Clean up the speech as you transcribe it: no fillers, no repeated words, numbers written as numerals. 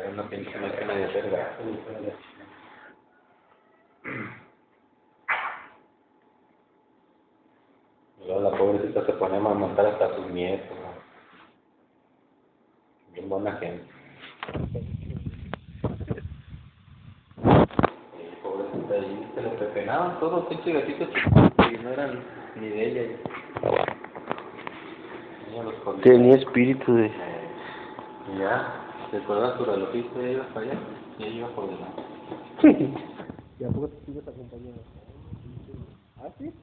una pinche máquina de hacer gato. Y luego la pobrecita se pone a amamantar hasta a sus nietos, ¿no? Bien buena gente. Y pobrecita, ahí se le pepenaban todos los pinches gatitos y no eran ni de ella. Ella los comía. Tenía espíritu de... Y ya, se acuerda su relojito y iba para allá, y ella iba por delante. ¿Y a poco te sigues acompañando? ¿Ah, sí?